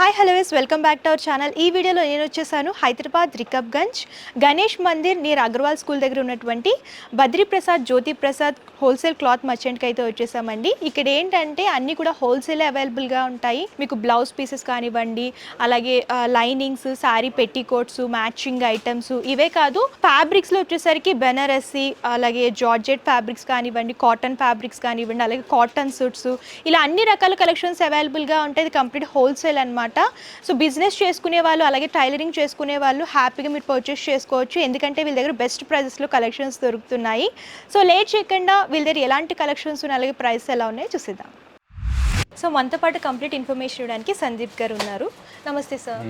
Hi hello welcome back to our channel. ఈ వీడియోలో నేను వచ్చేసాను హైదరాబాద్ రికబ్గంజ్ గణేష్ మందిర్ నియర్ అగర్వాల్ స్కూల్ దగ్గర ఉన్నటువంటి బద్రీ ప్రసాద్ జ్యోతి ప్రసాద్ హోల్సేల్ క్లాత్ మర్చెంట్కి అయితే వచ్చేసామండి. ఇక్కడ ఏంటంటే అన్నీ కూడా హోల్సేల్ అవైలబుల్గా ఉంటాయి. మీకు బ్లౌజ్ పీసెస్ కానివ్వండి, అలాగే linings, sari petticoats, matching items, ఇవే కాదు ఫ్యాబ్రిక్స్లో వచ్చేసరికి బెనారసి, అలాగే జార్జెట్ ఫ్యాబ్రిక్స్ కానివ్వండి, కాటన్ ఫ్యాబ్రిక్స్ కానివ్వండి, అలాగే కాటన్ సూట్స్, ఇలా అన్ని రకాల కలెక్షన్స్ అవైలబుల్గా ఉంటాయి. కంప్లీట్ హోల్సేల్ అనమాట. సో బిజినెస్ చేసుకునే వాళ్ళు, అలాగే టైలరింగ్ చేసుకునే వాళ్ళు హ్యాపీగా మీరు పర్చేస్ చేసుకోవచ్చు. ఎందుకంటే వీళ్ళ దగ్గర బెస్ట్ ప్రైజెస్లో కలెక్షన్స్ దొరుకుతున్నాయి. సో లేట్ చేయకుండా వీళ్ళ దగ్గర ఎలాంటి కలెక్షన్స్ ఉన్నాయి, అలాగే ప్రైస్ ఎలా ఉన్నాయో చూసేద్దాం. సో మనతో పాటు కంప్లీట్ ఇన్ఫర్మేషన్ ఇవ్వడానికి సందీప్ గారు ఉన్నారు. నమస్తే సార్.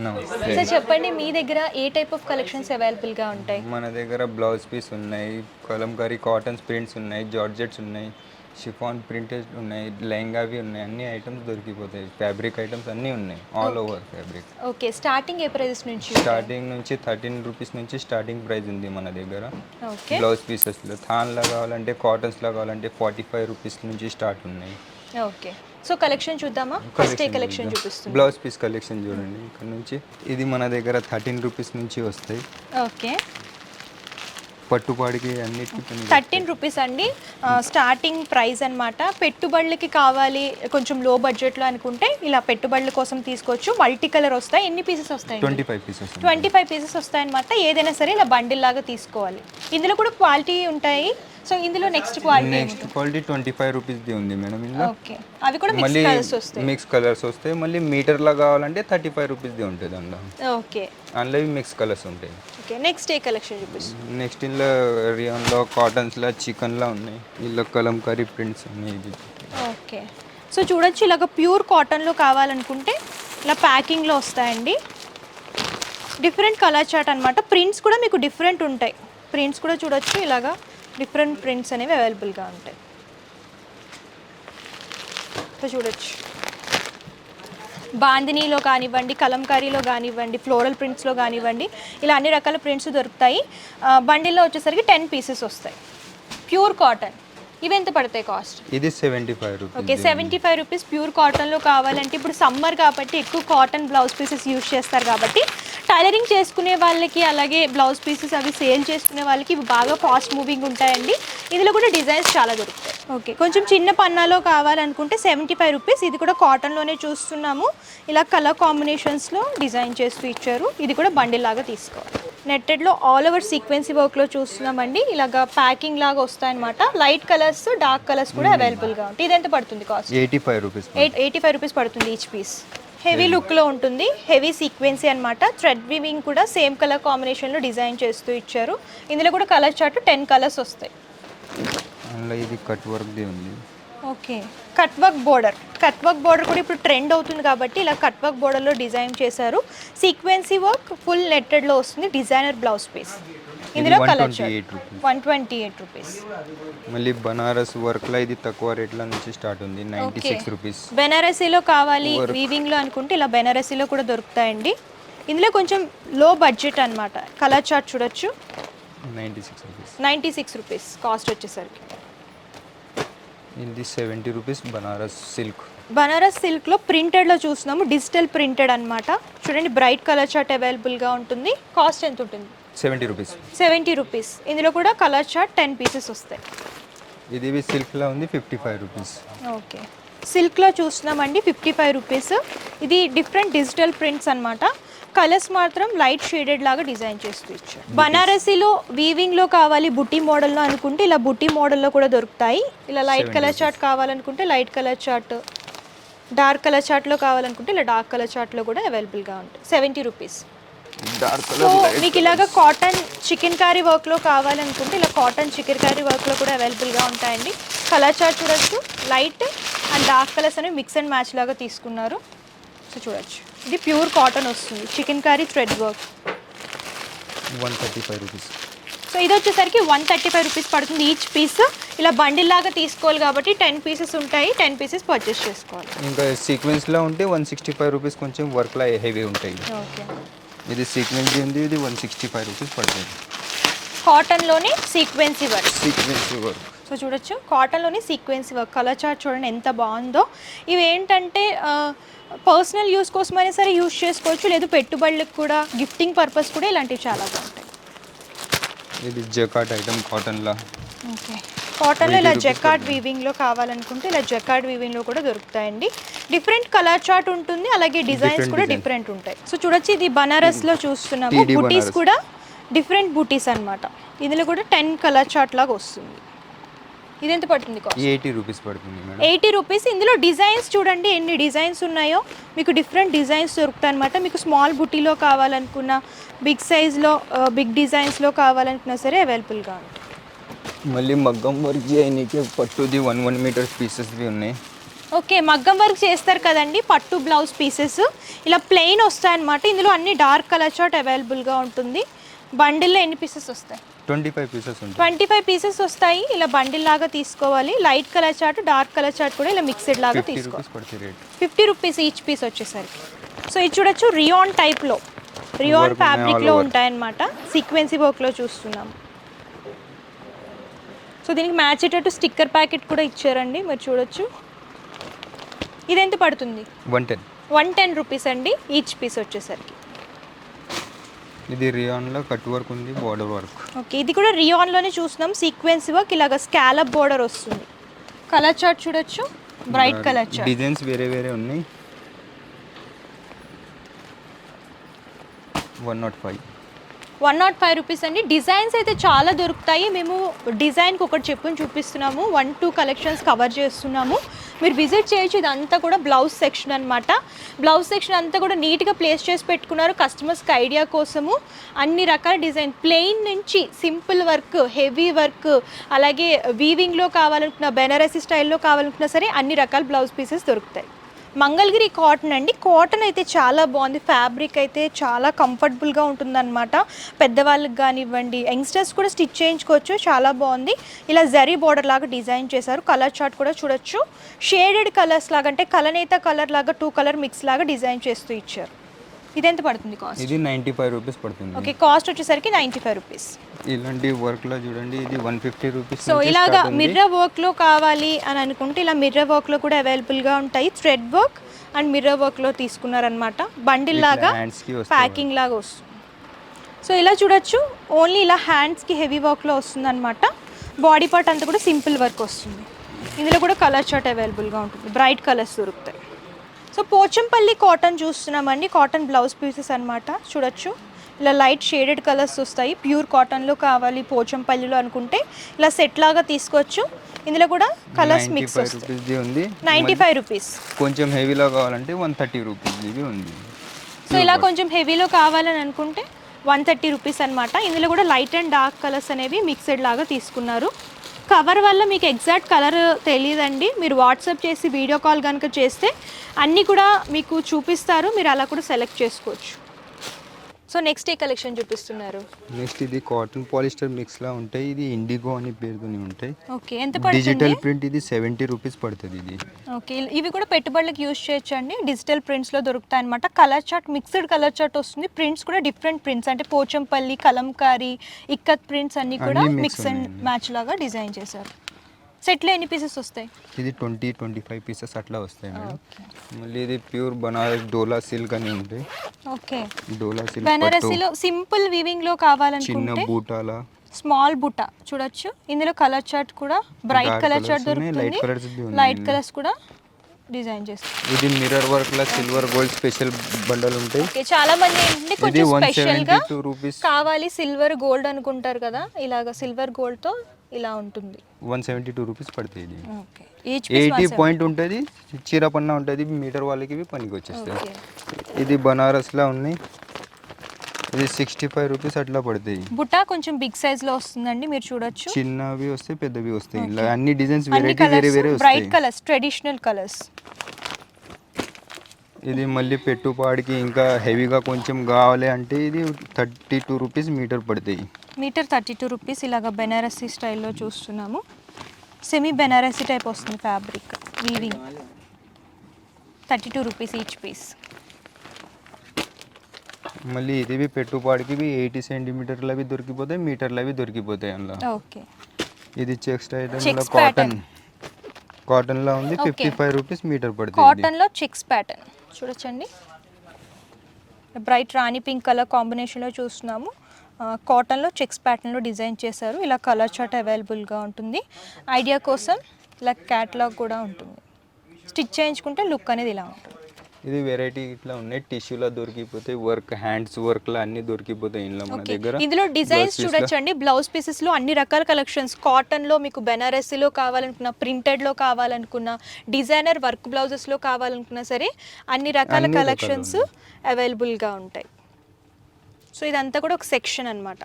సార్ చెప్పండి, మీ దగ్గర ఏ టైప్ ఆఫ్ కలెక్షన్స్ అవైలబుల్గా ఉంటాయి? మన దగ్గర బ్లౌజ్ పీస్ ఉన్నాయి, కలంకారీ కాటన్స్ ప్రింట్స్ ఉన్నాయి, జార్జెట్స్ ఉన్నాయి, షిఫాన్ ప్రింటెడ్ ఉన్నాయి, లెహంగావి ఉన్నాయి, అన్ని ఐటమ్స్ దొరికిపోతాయి. ఫ్యాబ్రిక్ ఐటమ్స్ అన్నీ ఉన్నాయి, all over fabric. Okay, starting ఏ ప్రైస్ నుంచి? స్టార్టింగ్ నుంచి 13 రూపీస్ నుంచి స్టార్టింగ్ ప్రైస్ ఉంది మన దగ్గర. ఓకే, బ్లౌజ్ పీసెస్లో థాన్లా కావాలంటే, కాటన్స్లా కావాలంటే 45 రూపీస్ నుంచి స్టార్ట్ ఉన్నాయి. ఓకే, సో కలెక్షన్ చూద్దామా? ఫస్ట్ ఏ కలెక్షన్ చూపిస్తుంది? బ్లౌజ్ పీస్ కలెక్షన్ చూడండి. ఇక్కడ నుంచి ఇది మన దగ్గర 13 రూపీస్ నుంచి వస్తాయి. ఓకే, పట్టుపాడికి అన్నిటికీ 13 రూపీస్ అండి స్టార్టింగ్ ప్రైస్ అనమాట. పెట్టుబడులకి కావాలి కొంచెం లో బడ్జెట్లో అనుకుంటే ఇలా పెట్టుబడుల కోసం తీసుకోవచ్చు. మల్టీ కలర్ వస్తాయి. ఎన్ని పీసెస్ వస్తాయి? 25 పీసెస్ వస్తాయన్నమాట. ఏదైనా సరే ఇలా బండిల్ లాగా తీసుకోవాలి. ఇందులో కూడా క్వాలిటీ ఉంటాయి. సో ఇందులో నెక్స్ట్ క్వాలిటీ 25 రూపీస్ది ఉంది మేడం. ఇందులో ఓకే, అవి కూడా మిక్స్ కలర్స్ వస్తాయి. మిక్స్ కలర్స్ వస్తాయి. మళ్ళీ మీటర్లా కావాలంటే 35 రూపీస్ది ఉంటుంది అందులో. ఓకే, అందులో మిక్స్ కలర్స్ ఉంటాయి. ఓకే, నెక్స్ట్ ఏ కలెక్షన్ చూపిస్తుంది? నెక్స్ట్ ఇందులో రియాన్లో కాటన్స్లో చికెన్లో ఉన్నాయి. ఇందులో కలంకారీ ప్రింట్స్ ఉన్నాయి. ఓకే, సో చూడొచ్చు ఇలాగ ప్యూర్ కాటన్లో కావాలనుకుంటే ఇలా ప్యాకింగ్లో వస్తాయండి. డిఫరెంట్ కలర్ చార్ట్ అనమాట. ప్రింట్స్ కూడా మీకు డిఫరెంట్ ఉంటాయి. ప్రింట్స్ కూడా చూడొచ్చు, ఇలాగా డిఫరెంట్ ప్రింట్స్ అనేవి అవైలబుల్గా ఉంటాయి. సో చూడొచ్చు బాందినీలో కానివ్వండి, కలంకారీలో కానివ్వండి, ఫ్లోరల్ ప్రింట్స్లో కానివ్వండి, ఇలా అన్ని రకాల ప్రింట్స్ దొరుకుతాయి. బండిల్లో వచ్చేసరికి 10 పీసెస్ వస్తాయి. Pure cotton. ఇవి ఎంత పడతాయి కాస్ట్? ఇది 75 రూపీస్. ఓకే, 75 రూపీస్ ప్యూర్ కాటన్లో కావాలంటే ఇప్పుడు సమ్మర్ కాబట్టి ఎక్కువ కాటన్ బ్లౌజ్ పీసెస్ యూజ్ చేస్తారు కాబట్టి టైలరింగ్ చేసుకునే వాళ్ళకి, అలాగే బ్లౌజ్ పీసెస్ అవి సేల్ చేసుకునే వాళ్ళకి ఇవి బాగా ఫాస్ట్ మూవింగ్ ఉంటాయండి. ఇందులో కూడా డిజైన్స్ చాలా దొరుకుతాయి. ఓకే, కొంచెం చిన్న పన్నాలో కావాలనుకుంటే 75 రూపీస్. ఇది కూడా కాటన్లోనే చూస్తున్నాము. ఇలా కలర్ కాంబినేషన్స్లో డిజైన్ చేస్తూ ఇచ్చారు. ఇది కూడా బండిల్ లాగా తీసుకోవాలి. నెట్టెడ్లో ఆల్ ఓవర్ సీక్వెన్సీ వర్క్లో చూస్తున్నామండి. ఇలాగా ప్యాకింగ్ లాగా వస్తాయన్నమాట. లైట్ కలర్స్, డార్క్ కలర్స్ కూడా అవైలబుల్గా ఉంటాయి. ఇది ఎంత పడుతుంది కాస్ట్? 85 రూపీస్. 85 రూపీస్ పడుతుంది ఈచ్ పీస్. హెవీ లుక్లో ఉంటుంది. హెవీ సీక్వెన్సీ అనమాట. థ్రెడ్ వీవింగ్ కూడా సేమ్ కలర్ కాంబినేషన్లో డిజైన్ చేస్తూ ఇచ్చారు. ఇందులో కూడా కలర్ చార్ట్ 10 కలర్స్ వస్తాయి. అందులో ఇది కట్ వర్క్ది ఉంది. Okay, cut work border. Cut work border కూడా ఇప్పుడు ట్రెండ్ అవుతుంది కాబట్టి ఇలా కట్ వర్క్ బోర్డర్లో డిజైన్ చేశారు. సీక్వెన్సీ వర్క్ ఫుల్ నెట్టెడ్లో వస్తుంది. Designer blouse piece. ఇందులో కలర్ చార్ట్ 128 రూపీస్. మళ్ళీ బనారస్ వర్క్లో ఇది తక్కువ రేట్ల నుంచి స్టార్ట్ ఉంది, 96 రూపీస్. బెనారసీలో కావాలి వీవింగ్లో అనుకుంటే ఇలా బెనారసీలో కూడా దొరుకుతాయండి. ఇందులో కొంచెం లో బడ్జెట్ అనమాట. కలర్ చార్ట్ చూడొచ్చు. 96 రూపీస్ కాస్ట్ వచ్చేసరికి. ఇది 70 రూపీస్ బనారస్ సిల్క్. బనారస్ సిల్క్లో ప్రింటెడ్లో చూస్తున్నాము. డిజిటల్ ప్రింటెడ్ అనమాట. చూడండి, బ్రైట్ కలర్ చార్ట్ అవైలబుల్గా ఉంటుంది. కాస్ట్ ఎంత ఉంటుంది? 70 రూపీస్. 70 రూపీస్. ఇందులో కూడా కలర్ చార్ట్ 10 పీసెస్ వస్తాయి. ఇది సిల్క్లో ఉంది, 55 రూపీస్. ఓకే, సిల్క్లో చూస్తున్నామండి 55 రూపీస్. ఇది డిఫరెంట్ డిజిటల్ ప్రింట్స్ అనమాట. కలర్స్ మాత్రం లైట్ షేడెడ్ లాగా డిజైన్ చేస్తూ ఇచ్చారు. బనారసీలో వీవింగ్లో కావాలి బుట్టి మోడల్లో అనుకుంటే ఇలా బుట్టి మోడల్లో కూడా దొరుకుతాయి. ఇలా లైట్ కలర్ చార్ట్ కావాలనుకుంటే light colour chart, dark colour చార్ట్లో కావాలనుకుంటే ఇలా డార్క్ కలర్ చార్ట్లో కూడా అవైలబుల్గా ఉంటాయి. 70 రూపీస్. సో మీకు ఇలాగ కాటన్ చికెన్ కర్రీ వర్క్లో కావాలనుకుంటే ఇలా కాటన్ చికెన్ కర్రీ వర్క్లో కూడా అవైలబుల్గా ఉంటాయండి. కలర్ చార్ట్ చూడొచ్చు. లైట్ అండ్ డార్క్ కలర్స్ అనేవి మిక్స్ అండ్ మ్యాచ్ లాగా తీసుకున్నారు. సో చూడొచ్చు, ఇది ప్యూర్ కాటన్ వస్తుంది. Chicken curry thread work 135 rupees. So ఇది వచ్చేసరికి 135 రూపీస్ పడుతుంది ఈచ్ పీస్. ఇలా బండిల్ లాగా తీసుకోవాలి కాబట్టి 10 పీసెస్ ఉంటాయి. 10 పీసెస్ పర్చేస్ చేసుకోవాలి. ఇంకా సీక్వెన్స్లో ఉంటే 165 రూపీస్. కొంచెం వర్క్లో హెవీ ఉంటాయి. ఓకే, ఇది సీక్వెన్స్ ఉంది. ఇది 165 రూపీస్ పడుతుంది. కాటన్లోనే సీక్వెన్సీ వర్క్. సో చూడొచ్చు, కాటన్లోని సీక్వెన్సీ వర్క్. కలర్ చార్ట్ చూడండి ఎంత బాగుందో. ఇవి ఏంటంటే పర్సనల్ యూస్ కోసమైనా సరే యూస్ చేసుకోవచ్చు, లేదు పెట్టుబడులకు కూడా, గిఫ్టింగ్ పర్పస్ కూడా ఇలాంటివి చాలా బాగుంటాయి. ఇది జకాట్ ఐటమ్ కాటన్లో. ఓకే, కాటన్లో ఇలా జకార్డ్ వీవింగ్లో కావాలనుకుంటే ఇలా జకార్డ్ వీవింగ్లో కూడా దొరుకుతాయండి. డిఫరెంట్ కలర్ చార్ట్ ఉంటుంది, అలాగే డిజైన్స్ కూడా డిఫరెంట్ ఉంటాయి. సో చూడొచ్చు, ఇది బనారస్లో చూస్తున్నాము. బుటీస్ కూడా డిఫరెంట్ బుటీస్ అన్నమాట. ఇందులో కూడా 10 కలర్ చార్ట్ లాగా వస్తుంది. ఇది ఎంత పడుతుంది కాస్ట్? 80 రూపీస్ పడుతుంది మేడం. 80 రూపీస్. ఇందులో డిజైన్స్ చూడండి ఎన్ని డిజైన్స్ ఉన్నాయో, మీకు డిఫరెంట్ డిజైన్స్ దొరుకుతాయి అనమాట. మీకు స్మాల్ బుటీలో కావాలనుకున్నా, బిగ్ సైజ్లో, బిగ్ డిజైన్స్లో కావాలనుకున్నా సరే అవైలబుల్గా ఉంటాయి. మళ్ళీ మగ్గం వర్క్ చేయనీకి పట్టుది 1 మీటర్ పీసెస్వి ఉన్నాయి. ఓకే, మగ్గం వర్క్ చేస్తారు కదండి, పట్టు బ్లౌజ్ పీసెస్ ఇలా ప్లెయిన్ వస్తాయన్నమాట. ఇందులో అన్ని డార్క్ కలర్ చార్ట్ అవైలబుల్గా ఉంటుంది. బండిల్లో ఎన్ని పీసెస్ వస్తాయి? 25 పీసెస్ ఉంటాయి. 25 పీసెస్ వస్తాయి. ఇలా బండిల్ లాగా తీసుకోవాలి. Light colour chart, dark colour chart కూడా ఇలా మిక్స్డ్ లాగా తీసుకోవాలి. 50 రూపీస్ ఈచ్ పీస్ వచ్చేసరికి. సో ఇది చూడొచ్చు, రియాన్ టైప్లో, రియాన్ ఫ్యాబ్రిక్లో ఉంటాయన్నమాట. సీక్వెన్సీ వర్క్లో చూస్తున్నాము. సో దీనికి మ్యాచ్ అయ్యేటట్టు స్టిక్కర్ ప్యాకెట్ కూడా ఇచ్చారండి, మీరు చూడొచ్చు. ఇది ఎంత పడుతుంది? 110 రూపీస్ అండి ఈచ్ పీస్ వచ్చేసరికి. ఇది రియాన్లో కట్ వర్క్ ఉంది, బోర్డర్ వర్క్. ఓకే, ఇది కూడా రియాన్లోనే చూస్తున్నాం. సీక్వెన్స్ వర్క్, ఇలాగ స్కాలప్ బోర్డర్ వస్తుంది. కలర్ చార్ట్ చూడొచ్చు, బ్రైట్ కలర్ చార్ట్. డిజైన్స్ వేరే వేరే ఉన్నాయి. 105 రూపీస్ అండి. డిజైన్స్ అయితే చాలా దొరుకుతాయి. మేము డిజైన్కి ఒకటి చెప్పుని చూపిస్తున్నాము, 1-2 కలెక్షన్స్ కవర్ చేస్తున్నాము. మీరు విజిట్ చేయొచ్చు. ఇదంతా కూడా బ్లౌజ్ సెక్షన్ అనమాట. బ్లౌజ్ సెక్షన్ అంతా కూడా నీట్గా ప్లేస్ చేసి పెట్టుకున్నారు కస్టమర్స్కి ఐడియా కోసము. అన్ని రకాల డిజైన్, ప్లెయిన్ నుంచి సింపుల్ వర్క్, హెవీ వర్క్, అలాగే వీవింగ్లో కావాలనుకున్న, బెనారసీ స్టైల్లో కావాలనుకున్నా సరే అన్ని రకాల బ్లౌజ్ పీసెస్ దొరుకుతాయి. మంగళగిరి కాటన్ అండి. కాటన్ అయితే చాలా బాగుంది. ఫ్యాబ్రిక్ అయితే చాలా కంఫర్టబుల్గా ఉంటుందన్నమాట. పెద్దవాళ్ళకి కానివ్వండి, యంగ్స్టర్స్ కూడా స్టిచ్ చేయించుకోవచ్చు. చాలా బాగుంది. ఇలా జరీ బార్డర్ లాగా డిజైన్ చేశారు. కలర్ చార్ట్ కూడా చూడొచ్చు. షేడెడ్ కలర్స్ లాగా, అంటే కలనేత కలర్ లాగా 2 కలర్ మిక్స్ లాగా డిజైన్ చేస్తూ ఇచ్చారు. ఇది ఎంత పడుతుంది కాస్ట్? ఇది 95 రూపీస్ పడుతుంది. ఓకే, కాస్ట్ వచ్చేసరికి 95 రూపీస్. ఇలాంటి వర్క్లో చూడండి, ఇది 150 రూపీస్. సో ఇలాగా మిర్రర్ వర్క్లో కావాలి అని అనుకుంటే ఇలా మిర్రర్ వర్క్లో కూడా అవైలబుల్గా ఉంటాయి. థ్రెడ్ వర్క్ అండ్ మిర్రర్ వర్క్లో తీసుకున్నారనమాట. బండిల్ లాగా ప్యాకింగ్ లాగా వస్తుంది. సో ఇలా చూడొచ్చు, ఓన్లీ ఇలా హ్యాండ్స్కి హెవీ వర్క్లో వస్తుంది అనమాట. బాడీ పార్ట్ అంతా కూడా సింపుల్ వర్క్ వస్తుంది. ఇందులో కూడా కలర్ చార్ట్ అవైలబుల్గా ఉంటుంది. బ్రైట్ కలర్స్ దొరుకుతాయి. సో పోచంపల్లి కాటన్ చూస్తున్నామండి. కాటన్ బ్లౌజ్ పీసెస్ అనమాట. చూడొచ్చు, ఇలా లైట్ షేడెడ్ కలర్స్ వస్తాయి. ప్యూర్ కాటన్లో కావాలి పోచంపల్లిలో అనుకుంటే ఇలా సెట్ లాగా తీసుకోవచ్చు. ఇందులో కూడా కలర్స్ మిక్స్ వస్తాయి. 95 రూపీస్. కొంచెం హెవీలో కావాలంటే 130 రూపీస్ ఇది ఉంది. సో ఇలా కొంచెం హెవీలో కావాలని అనుకుంటే 130 రూపీస్ అనమాట. ఇందులో కూడా లైట్ అండ్ డార్క్ కలర్స్ అనేవి మిక్స్డ్ లాగా తీసుకున్నారు. కవర్ వల్ల మీకు ఎగ్జాక్ట్ కలర్ తెలియదండి. మీరు వాట్సాప్ చేసి వీడియో కాల్ కనుక చేస్తే అన్నీ కూడా మీకు చూపిస్తారు. మీరు అలా కూడా సెలెక్ట్ చేసుకోవచ్చు. సో నెక్స్ట్ ఏ కలెక్షన్ చూపిస్తున్నారు? నెక్స్ట్ ఇది కాటన్ పాలిస్టర్ మిక్స్ లా ఉంటాయి. ఇది ఇండిగో అని పేరుతోని ఉంటాయి. ఓకే, ఎంత పడుతుంది? డిజిటల్ ప్రింట్ ఇది 70 రూపీస్ పడుతుంది ఇది. ఓకే, ఇవి కూడా పెట్టుబడులకు యూజ్ చేయొచ్చు అండి. డిజిటల్ ప్రింట్స్లో దొరుకుతాయి అనమాట. Colour chart, mixed colour chart వస్తుంది. ప్రింట్స్ కూడా డిఫరెంట్ ప్రింట్స్, అంటే పోచంపల్లి, కలంకారీ, ఇక్కత్ ప్రింట్స్ అన్నీ కూడా మిక్స్ అండ్ మ్యాచ్ లాగా డిజైన్ చేశారు. సెట్లో ఎన్ని పీసెస్ వస్తాయి? ఇది 20-25 పీసెస్ అట్లా వస్తాయి మేడం. మళ్ళీ ఇది ప్యూర్ బనారస్ డోలా సిల్క్ అని ఉంటాయి. ఓకే, డోలా సిల్క్ బనారసీలో సింపుల్ వీవింగ్లో కావాలనుకుంటే చిన్న బూటాల, స్మాల్ బుట్ట చూడొచ్చు. ఇందులో కలర్ చార్ట్ కూడా బ్రైట్ కలర్ చార్ట్ దొరుకుతుంది. లైట్ కలర్స్ కూడా డిజైన్ చేస్తారు. ఇది మిర్రర్ వర్క్ లా సిల్వర్ గోల్డ్ స్పెషల్ బండల్ ఉంటాయి. ఓకే, చాలా మంది ఏంటంటే కొంచెం స్పెషల్ గా 172 రూపీస్ కావాలి సిల్వర్ గోల్డ్ అనుకుంటారు కదా, ఇలాగా సిల్వర్ గోల్డ్ తో ఇలా ఉంటుంది. 172 రూపీస్ పడుతుంది ఇది. ఓకే, ఈచ్ పీస్ 80 పాయింట్ ఉంటుంది. చీరపన్న ఉంటుంది. మీటర్ వాళ్ళకి ఇవి పనికి వచ్చేస్తాయి. ఇది బనారస్ లా ఉన్నాయి. ఇది 65 రూపీస్ అట్లా పడతాయి. బుట్టా కొంచెం బిగ్ సైజ్ లో వస్తుందండి, మీరు చూడొచ్చు. చిన్నవి వస్తాయి, పెద్దవి వస్తాయి. ఇలా అన్ని డిజైన్స్ వెరైటీ వేరే వేరే వస్తాయి. Bright colours, traditional colours. ఇది మళ్ళీ పెట్టుపాడికి ఇంకా హెవీగా కొంచెం కావాలి అంటే ఇది 32 రూపీస్ మీటర్ పడతాయి. Meter 32 rupees. ఇలాగ బెనారసీ స్టైల్లో చూస్తున్నాము. సెమీ బెనారసీ టైప్ వస్తుంది fabric, weaving. 32 rupees each piece. మళ్ళీ ఇది పెట్టుపాడికి 80 సెంటీమీటర్లు అవి దొరికిపోతాయి, మీటర్లు అవి దొరికిపోతాయి అందులో. ఓకే, ఇది చెక్స్ ఐటమ్ కాటన్, కాటన్ లో ఉంది. 55 రూపీస్ మీటర్ పడుతుంది. కాటన్ లో చెక్స్ ప్యాటర్న్ చూడొచ్చండి, బ్రైట్ రాణి పింక్ కలర్ కాంబినేషన్లో చూస్తున్నాము. కాటన్లో చెక్స్ ప్యాటర్న్లో డిజైన్ చేశారు. ఇలా కలర్ చార్ట్ అవైలబుల్గా ఉంటుంది. ఐడియా కోసం ఇలా క్యాటలాగ్ కూడా ఉంటుంది. స్టిచ్ చేయించుకుంటే లుక్ అనేది ఇలా ఉంటుంది. ఇది వెరైటీ ఇట్లా ఉన్నాయి, టిష్యూలో దొరికిపోతాయి, వర్క్ హ్యాండ్స్ వర్క్లో అన్ని దొరికిపోతాయి ఇందులో మన దగ్గర. ఇందులో డిజైన్స్ చూడొచ్చండి, బ్లౌజ్ పీసెస్లో అన్ని రకాల కలెక్షన్స్. కాటన్లో మీకు బెనారసీలో కావాలనుకున్న, ప్రింటెడ్లో కావాలనుకున్న, డిజైనర్ వర్క్ బ్లౌజెస్లో కావాలనుకున్నా సరే అన్ని రకాల కలెక్షన్స్ అవైలబుల్గా ఉంటాయి. సో ఇదంతా కూడా ఒక సెక్షన్ అన్నమాట.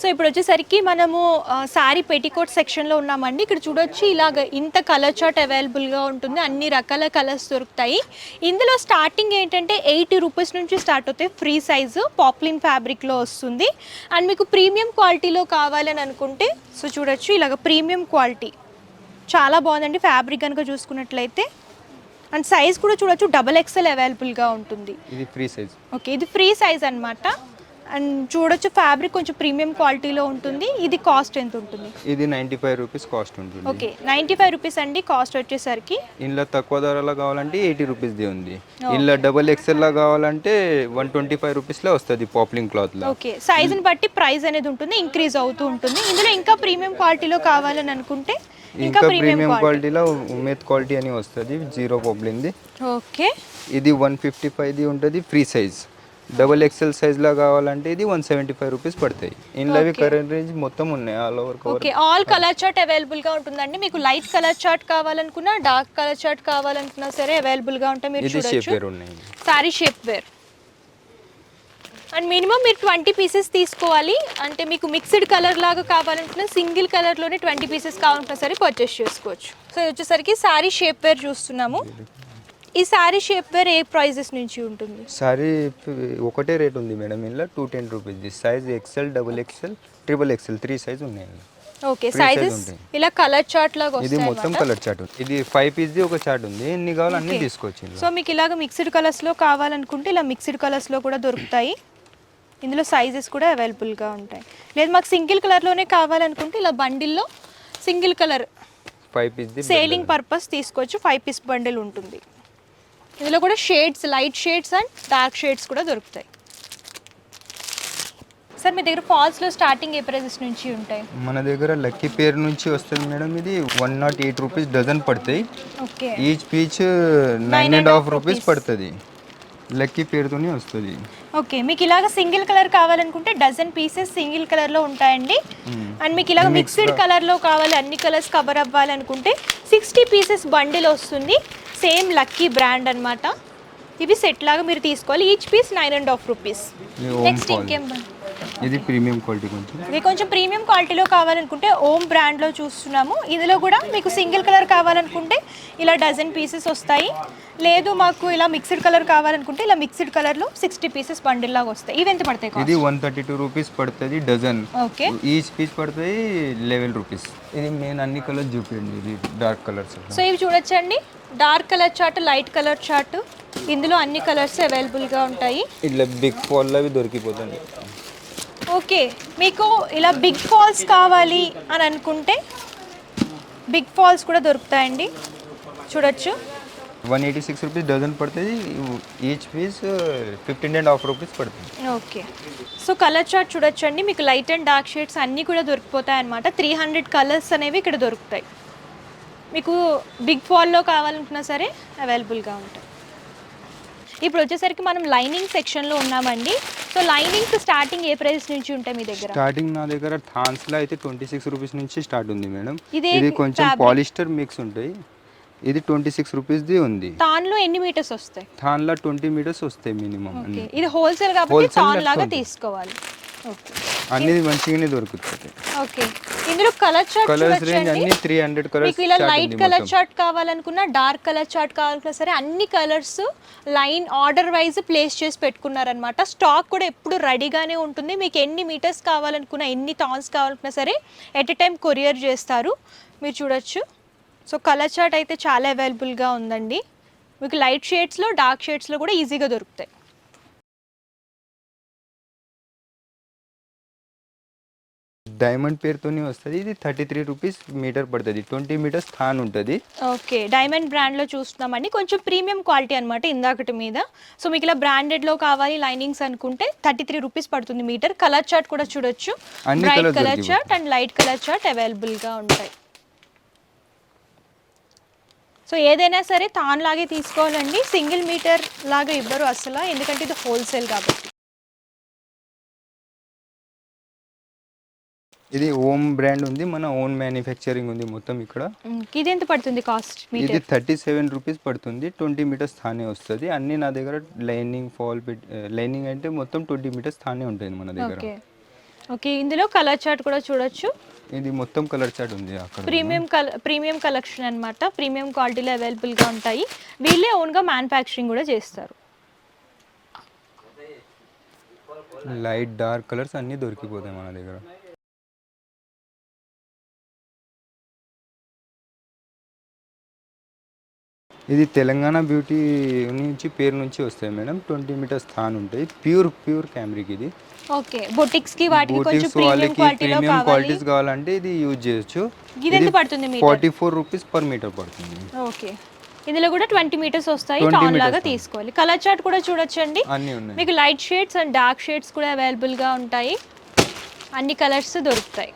సో ఇప్పుడు వచ్చేసరికి మనము శారీ పెట్టికోట్ సెక్షన్లో ఉన్నామండి. ఇక్కడ చూడొచ్చు, ఇలాగ ఇంత కలర్ చార్ట్ అవైలబుల్గా ఉంటుంది, అన్ని రకాల కలర్స్ దొరుకుతాయి. ఇందులో స్టార్టింగ్ ఏంటంటే 80 రూపీస్ నుంచి స్టార్ట్ అవుతాయి. ఫ్రీ సైజు పాప్లిన్ ఫ్యాబ్రిక్లో వస్తుంది. అండ్ మీకు ప్రీమియం క్వాలిటీలో కావాలని అనుకుంటే సో చూడొచ్చు, ఇలాగ ప్రీమియం క్వాలిటీ చాలా బాగుందండి ఫ్యాబ్రిక్ కనుక చూసుకున్నట్లయితే. అండ్ సైజ్ కూడా చూడొచ్చు, XXL అవైలబుల్గా ఉంటుంది. ఇది ఫ్రీ సైజ్. ఓకే, ఇది ఫ్రీ సైజ్ అన్నమాట. అండ్ చూడొచ్చు, ఫ్యాబ్రిక్ కొంచెం ప్రీమియం క్వాలిటీలో ఉంటుంది. ఇది కాస్ట్ ఎంత ఉంటుంది? ఇది 95 రూపీస్ కాస్ట్ ఉంటుంది. ఓకే, 95 రూపీస్ అండి కాస్ట్ వచ్చేసరికి. ఇందులో తక్కువ ధరలో కావాలంటే 80 రూపీస్ది ఉంది. ఇందులో XXL లా కావాలంటే 125 రూపీస్లో వస్తుంది పాప్లిన్ క్లాత్లో. ఓకే, సైజుని బట్టి ప్రైస్ అనేది ఉంటుంది, ఇంక్రీజ్ అవుతూ ఉంటుంది. ఇందులో ఇంకా ప్రీమియం క్వాలిటీలో కావాలని అనుకుంటే ఇంకా ప్రీమియం క్వాలిటీలో ఉమేద్ క్వాలిటీ అని వస్తుంది, జీరో పాప్లిన్ది. ఓకే, ఇది 155ది ఉంటుంది ఫ్రీ సైజ్. XXL సైజ్లో కావాలంటే ఇది 175 రూపీస్ పడతాయి. ఇందులో కరెంట్ రేంజ్ మొత్తం ఉన్నాయి, all over cover. Okay, all colour chart అవైలబుల్గా ఉంటుందండి. మీకు లైట్ కలర్ చార్ట్ కావాలనుకున్నా, డార్క్ కలర్ చార్ట్ కావాలనుకున్నా సరే అవైలబుల్గా ఉంటాయి. మీరు చూడొచ్చు, sari shapewear. And minimum మీరు 20 పీసెస్ తీసుకోవాలి. అంటే మీకు మిక్స్డ్ కలర్ లాగా కావాలనుకున్నా, సింగిల్ కలర్లోనే 20 పీసెస్ కావాలనుకున్నా సరే పర్చేస్ చేసుకోవచ్చు. సో వచ్చేసరికి సారీ షేప్ వేర్ చూస్తున్నాము. ఈ సారీ షేప్ వేర్ ఏ ప్రైజెస్ నుంచి ఉంటుంది? సారీ ఒకటే రేట్ ఉంది మేడం, ఇందులో 210 rupees. Size XL, XXL, XXL 3 size ఉన్నాయి. ఓకే, సైజెస్ ఇలా కలర్ చార్ట్ లాగా ఇది వస్తాయి. మొత్తం కలర్ చార్ట్. ఇది 5 పీస్ది ఒక చార్ట్ ఉంది, ఎన్ని కావాలో అన్ని తీసుకోవచ్చు. సో మీకు ఇలాగ మిక్స్డ్ కలర్స్లో కావాలనుకుంటే ఇలా మిక్స్డ్ కలర్స్లో కూడా దొరుకుతాయి. ఇందులో సైజెస్ కూడా అవైలబుల్గా ఉంటాయి. లేదు మాకు సింగిల్ కలర్లోనే కావాలనుకుంటే ఇలా బండిల్లో సింగిల్ కలర్ 5 పీస్ది సేలింగ్ పర్పస్ తీసుకోవచ్చు. 5 పీస్ బండిల్ ఉంటుంది. ఇందులో కూడా shades, light shades and dark shades కూడా దొరుకుతాయి. సార్ మీ దగ్గర ఫాల్స్లో స్టార్టింగ్ ఏ ప్రైజెస్ నుంచి ఉంటాయి? మన దగ్గర లక్కీ పేర్ నుంచి వస్తుంది మేడం. ఇది 108 రూపీస్ డజన్ పడతాయి. ఓకే, ఈచ్ పీచ్ 9.5 రూపీస్ పడుతుంది. లక్కీ పేరుతోనే వస్తుంది. ఓకే, మీకు ఇలాగ సింగిల్ కలర్ కావాలనుకుంటే డజన్ పీసెస్ సింగిల్ కలర్లో ఉంటాయండి. అండ్ మీకు ఇలాగ మిక్స్డ్ కలర్లో కావాలి, అన్ని కలర్స్ కవర్ అవ్వాలనుకుంటే 60 పీసెస్ బండిల్ వస్తుంది. సేమ్ లక్కీ బ్రాండ్ అన్నమాట. ఇవి సెట్ లాగా మీరు తీసుకోవాలి. Each piece 9.5 rupees. నెక్స్ట్ ఇంకేం? ఇది ప్రీమియం క్వాలిటీ. ఇది కొంచెం ప్రీమియం క్వాలిటీలో కావాలనుకుంటే ఓమ్ బ్రాండ్లో చూస్తున్నాము. ఇందులో కూడా మీకు సింగిల్ కలర్ కావాలనుకుంటే ఇలా డజన్ పీసెస్ వస్తాయి. లేదు మాకు ఇలా మిక్స్డ్ కలర్ కావాలనుకుంటే ఇలా మిక్స్డ్ కలర్లో 60 పీసెస్ బండిల్ లాగా వస్తాయి. ఇవి ఎంత పడతాయి? ఇది 132 రూపీస్ పడుతుంది డజన్. ఓకే, ఈచ్ పీస్ పడుతుంది 11 రూపీస్. ఇది మెయిన్ అన్ని కలర్స్ చూపించండి, ఇది డార్క్ కలర్స్. సో ఇవి చూడొచ్చండి, dark colour chart, light colour chart. ఇందులో అన్ని కలర్స్ అవైలబుల్గా ఉంటాయి. ఇట్లా బిగ్ ఫాల్ అవి దొరికిపోతుంది. ఓకే, మీకు ఇలా బిగ్ ఫాల్స్ కావాలి అని అనుకుంటే బిగ్ ఫాల్స్ కూడా దొరుకుతాయండి. చూడొచ్చు, 186 రూపీస్ డజన్ పడుతుంది. ఈచ్ పీస్ 15.5 రూపీస్ పడుతుంది. ఓకే, సో కలర్ చార్ట్ చూడొచ్చండి, మీకు లైట్ అండ్ డార్క్ షేడ్స్ అన్నీ కూడా దొరికిపోతాయి అన్నమాట. 300 కలర్స్ అనేవి ఇక్కడ దొరుకుతాయి. మీకు బిగ్ ఫాల్లో కావాలనుకున్నా సరే అవైలబుల్గా ఉంటాయి. ఇప్పుడు వచ్చేసరికి మనం లైనింగ్ సెక్షన్లో ఉన్నామండి. సో లైనింగ్స్ స్టార్టింగ్ ఏ ప్రైస్ నుంచి ఉంటాయి మీ దగ్గర? స్టార్టింగ్ నా దగ్గర థాన్స్లో అయితే 26 రూపీస్ నుంచి స్టార్ట్ ఉంది మేడం. ఇది కొంచెం పాలిస్టర్ మిక్స్ ఉంటాయి. ఇది 26 రూపీస్ది ఉంది. తాన్లో ఎన్ని మీటర్స్ వస్తాయి? తాన్లో 20 మీటర్స్ వస్తాయి మినిమం. ఇది హోల్సేల్ కాబట్టి తాన్ లాగా తీసుకోవాలి. ఓకే, అన్ని మంచిగానే దొరుకుతాయి. ఓకే, ఇందులో కలర్ చార్ట్ కలర్స్ రేంజ్ అన్ని 300 కలర్స్. మీకు ఇలా లైట్ కలర్ చార్ట్ కావాలనుకున్నా, డార్క్ కలర్ చార్ట్ కావాలనుకున్నా సరే అన్ని colours line order wise place చేసి పెట్టుకున్నారనమాట. స్టాక్ కూడా ఎప్పుడు రెడీగానే ఉంటుంది. మీకు ఎన్ని మీటర్స్ కావాలనుకున్నా, ఎన్ని టాన్స్ కావాలనుకున్నా సరే ఎట్ ఎ టైం కొరియర్ చేస్తారు. మీరు చూడొచ్చు. సో కలర్ చార్ట్ అయితే చాలా అవైలబుల్గా ఉందండి. మీకు లైట్ షేడ్స్లో, డార్క్ షేడ్స్లో కూడా ఈజీగా దొరుకుతాయి. డైమండ్ పేరుతోనే వస్తుంది. ఇది 33 రూపీస్ మీటర్ పడుతుంది. 20 మీటర్స్ థాన్ ఉంటుంది. ఓకే, డైమండ్ బ్రాండ్లో చూస్తున్నామండి. కొంచెం ప్రీమియం క్వాలిటీ అనమాట ఇందాకటి మీద. సో మీకు ఇలా బ్రాండెడ్లో కావాలి లైనింగ్స్ అనుకుంటే 33 రూపీస్ పడుతుంది మీటర్. కలర్ చార్ట్ కూడా చూడొచ్చు. అన్ని బ్రైట్ colours కలర్ దొరికిపోతాయి. Chart and light colour chart అవైలబుల్గా ఉంటాయి. సో ఏదైనా సరే తాను లాగే తీసుకోవాలండి, సింగిల్ మీటర్ లాగా ఇవ్వరు అసలు, ఎందుకంటే ఇది హోల్సేల్ కాబట్టి. ఇది ఓమ్ బ్రాండ్ ఉంది, మన ఓన్ మ్యానుఫ్యాక్చరింగ్ ఉంది మొత్తం ఇక్కడ. ఇది ఎంత పడుతుంది కాస్ట్ ఇది మీటర్? 37 రూపీస్ పడుతుంది. 20 మీటర్స్ థానే వస్తుంది. అన్ని నా దగ్గర లైనింగ్ లైనింగ్ అంటే మొత్తం 20 మీటర్స్ థానే ఉంటుంది మన దగ్గర. ఓకే ఓకే, ఇందులో కలర్ చార్ట్ కూడా చూడొచ్చు. ఇది మొత్తం కలర్ చార్ట్ ఉంది అక్కడ. ప్రీమియం కలెక్షన్ అన్నమాట. ప్రీమియం క్వాలిటీలో అవైలబుల్గా ఉంటాయి. వీళ్ళే ఓన్గా మ్యానుఫ్యాక్చరింగ్ కూడా చేస్తారు. లైట్ డార్క్ కలర్స్ అన్నీ దొరికిపోతాయి మన దగ్గర. ఇది తెలంగాణ బ్యూటీ నుంచి పేరు నుంచి వస్తాయి మేడం. 20 మీటర్స్ థాన్ ఉంటాయి. ప్యూర్ క్యామ్రిక్ ఇది. ఓకే, బొటిక్స్ కి వాటికి కొంచెం బూటిక్స్ ప్రీమియం వాళ్ళకి క్వాలిటీలో ప్రీమియం కావాలి. క్వాలిటీస్ కావాలంటే ఇది యూజ్ చేయొచ్చు. ఇది ఎంత పడుతుంది మీటర్? 44 రూపీస్ పర్ మీటర్ పడుతుంది. ఓకే, ఇందులో కూడా 20 మీటర్స్ వస్తాయి. 20 టాన్ లాగా meters. తీసుకోవాలి. కలర్ చార్ట్ కూడా చూడొచ్చండి. అన్నీ ఉన్నాయి. మీకు light shades and dark shades కూడా అవైలబుల్గా ఉంటాయి. అన్ని కలర్స్ దొరుకుతాయి.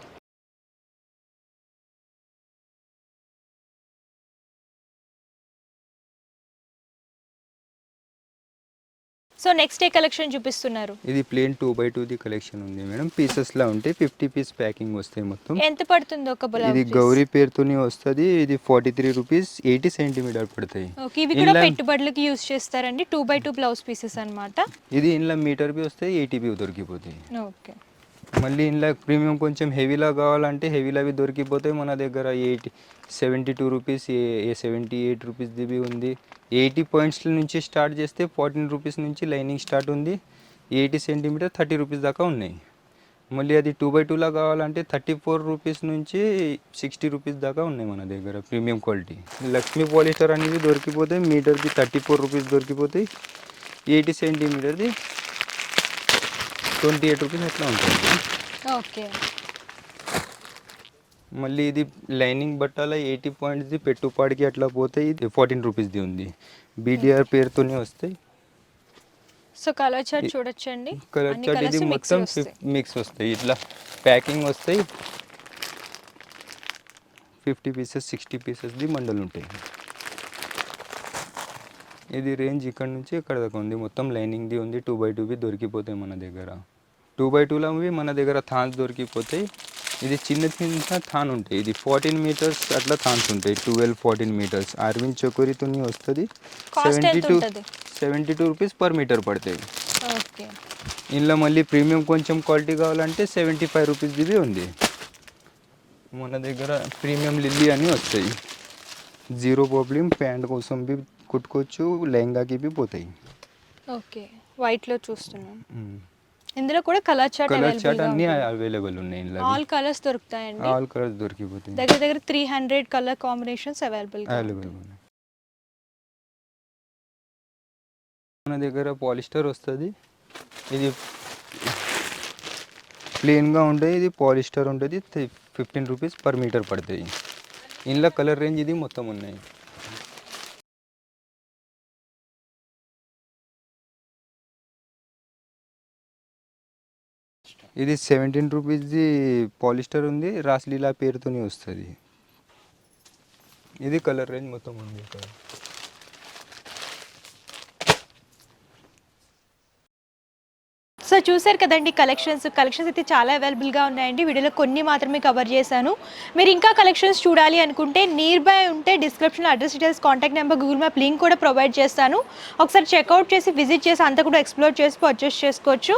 సో నెక్స్ట్ ఏ కలెక్షన్ చూపిస్తున్నారు? ఇది ప్లేన్ 2x2 ది కలెక్షన్ ఉంది మేడం. పీసెస్ లా ఉంటాయి. 50 పీస్ ప్యాకింగ్ వస్తాయి మొత్తం. ఎంత పడుతుంది ఒక బ్లౌజ్? ఇది గౌరీ పేరుతోని వస్తుంది. ఇది 43 రూపీస్ 80 సెంటీమీటర్ పడతాయి. ఓకే, ఇవి కూడా పెట్టుబడులకి యూజ్ చేస్తారండి. 2x2 బ్లౌజ్ పీసెస్ అన్నమాట. ఇది ఇంట్లో మీటర్ బి వస్తాయి, 80 బి దొరికిపోతాయి. ఓకే, మళ్ళీ ఇంట్లో ప్రీమియం కొంచెం హెవీలా కావాలంటే హెవీలా అవి దొరికిపోతాయి మన దగ్గర. 72 రూపీస్, 78 రూపీస్ దిబి ఉంది. 80 పాయింట్స్ నుంచి స్టార్ట్ చేస్తే 14 రూపీస్ నుంచి లైనింగ్ స్టార్ట్ ఉంది. 80 సెంటీమీటర్ 30 రూపీస్ దాకా ఉన్నాయి. మళ్ళీ అది 2x2లా కావాలంటే 34 రూపీస్ నుంచి 60 రూపీస్ దాకా ఉన్నాయి మన దగ్గర ప్రీమియం క్వాలిటీ. లక్ష్మీ పాలిస్టర్ అనేది దొరికిపోతాయి. మీటర్ది 34 రూపీస్ దొరికిపోతాయి. 80 సెంటీమీటర్ది 28 రూపీస్ అట్లా ఉంటుంది. ఓకే, మళ్ళీ ఇది లైనింగ్ బట్టాల 80 పాయింట్స్ది పెట్టుపాడికి అట్లా పోతే ఇది 14 రూపీస్ది ఉంది. బీడిఆర్ పేరుతోనే వస్తాయి. సో కలర్ చార్ట్ చూడొచ్చండి. కలర్ అన్ని చార్ట్ ఇది colours mix మొత్తం వస్తాయి. మిక్స్ వస్తాయి. ఇట్లా ప్యాకింగ్ వస్తాయి. 50 పీసెస్ 60 పీసెస్ది మండలు ఉంటాయి. ఇది రేంజ్ ఇక్కడ నుంచి ఇక్కడ దాకా ఉంది. మొత్తం లైనింగ్ది ఉంది. 2x2 దొరికిపోతాయి మన దగ్గర. 2x2లో మన దగ్గర థాన్స్ దొరికిపోతాయి. ఇది చిన్న థాన్ ఉంటాయి. ఇది 14 మీటర్స్ అట్లా థాన్స్ ఉంటాయి. 12-14 మీటర్స్. అరవింద్ చకోరితో వస్తుంది. కాస్ట్ ఎంత ఉంటుంది? 72 రూపీస్ పర్ మీటర్ పడతాయి. ఓకే, ఇందులో మళ్ళీ ప్రీమియం కొంచెం క్వాలిటీ కావాలంటే 75 రూపీస్ దివి ఉంది మన దగ్గర. ప్రీమియం లిల్లీ అని వస్తాయి. Zero problem. ప్యాంట్ కోసం బి కుట్టుకోవచ్చు, లెహంగాకి బి పోతాయి. ఓకే, వైట్లో చూస్తున్నాం. ఇందులో కూడా కలర్ చార్ట్ కలర్ చార్ట్ అన్ని అవైలబుల్ ఉన్నాయి. ఆల్ కలర్స్ దొరుకుతాయండి. ఆల్ కలర్స్ దొరికిపోతాయి. దగ్గర 300 కలర్ కాంబినేషన్స్ అవైలబుల్. ఉన్నాయి మన దగ్గర. పాలిస్టర్ వస్తుంది. ఇది ప్లెయిన్గా ఉంటుంది. ఇది పాలిస్టర్ ఉంటుంది. 15 రూపీస్ పర్ మీటర్ పడతాయి. ఇందులో కలర్ రేంజ్ ఇది మొత్తం ఉన్నాయి. ఇది 17 రూపీస్ది పాలిస్టర్ ఉంది. రాస్లీలా పేరుతోనే వస్తుంది. ఇది కలర్ రేంజ్ మొత్తం ఉంది ఇక్కడ. సో చూసారు కదండి కలెక్షన్స్ అయితే చాలా అవైలబుల్గా ఉన్నాయండి. వీడియోలో కొన్ని మాత్రమే కవర్ చేశాను. మీరు ఇంకా కలెక్షన్స్ చూడాలి అనుకుంటే నియర్ బై ఉంటే డిస్క్రిప్షన్లో address details, contact number, Google map link కూడా ప్రొవైడ్ చేస్తాను. ఒకసారి చెక్అవుట్ చేసి విజిట్ చేసి అంతా కూడా ఎక్స్ప్లోర్ చేసి పర్చేస్ చేసుకోవచ్చు.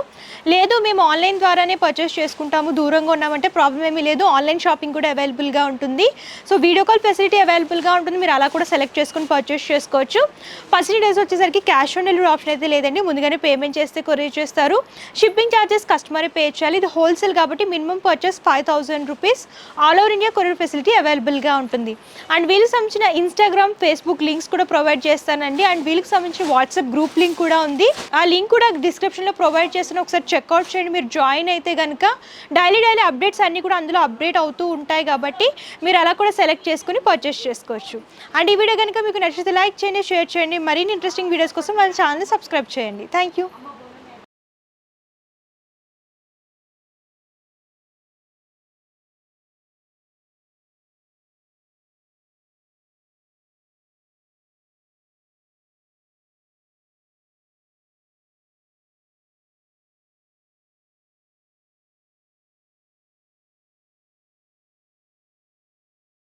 లేదు మేము ఆన్లైన్ ద్వారానే పర్చేస్ చేసుకుంటాము, దూరంగా ఉన్నామంటే ప్రాబ్లం ఏమీ లేదు. ఆన్లైన్ షాపింగ్ కూడా అవైలబుల్గా ఉంటుంది. సో వీడియో కాల్ ఫెసిలిటీ అవైలబుల్గా ఉంటుంది. మీరు అలా కూడా సెలెక్ట్ చేసుకుని పర్చేస్ చేసుకోవచ్చు. ఫస్ట్ డేస్ వచ్చేసరికి క్యాష్ ఆన్ డెలివరీ ఆప్షన్ అయితే లేదండి. ముందుగానే పేమెంట్ చేస్తే కొరియర్ చేస్తారు. షిప్పింగ్ ఛార్జెస్ కస్టమర్ పే చేయాలి. ఇది హోల్సేల్ కాబట్టి minimum purchase 5,000 rupees. All over India courier facility అవైలబుల్గా ఉంటుంది. అండ్ వీళ్ళకి సంబంధించిన ఇన్స్టాగ్రామ్, ఫేస్బుక్ లింక్స్ కూడా ప్రొవైడ్ చేస్తానండి. అండ్ వీళ్ళకి సంబంధించిన వాట్సాప్ గ్రూప్ లింక్ కూడా ఉంది. ఆ లింక్ కూడా డిస్క్రిప్షన్లో ప్రొవైడ్ చేస్తాను, ఒకసారి చెక్అవుట్ చేయండి. మీరు జాయిన్ అయితే కనుక డైలీ అప్డేట్స్ అన్నీ కూడా అందులో అప్డేట్ అవుతూ ఉంటాయి కాబట్టి మీరు అలా కూడా సెలెక్ట్ చేసుకుని పర్చేస్ చేసుకోవచ్చు. అండ్ ఈ వీడియో కనుక మీకు నచ్చితే లైక్ చేయండి, షేర్ చేయండి. మరిన్ని ఇంట్రెస్టింగ్ వీడియోస్ కోసం వాళ్ళ ఛానల్ని సబ్స్క్రైబ్ చేయండి. Thank you.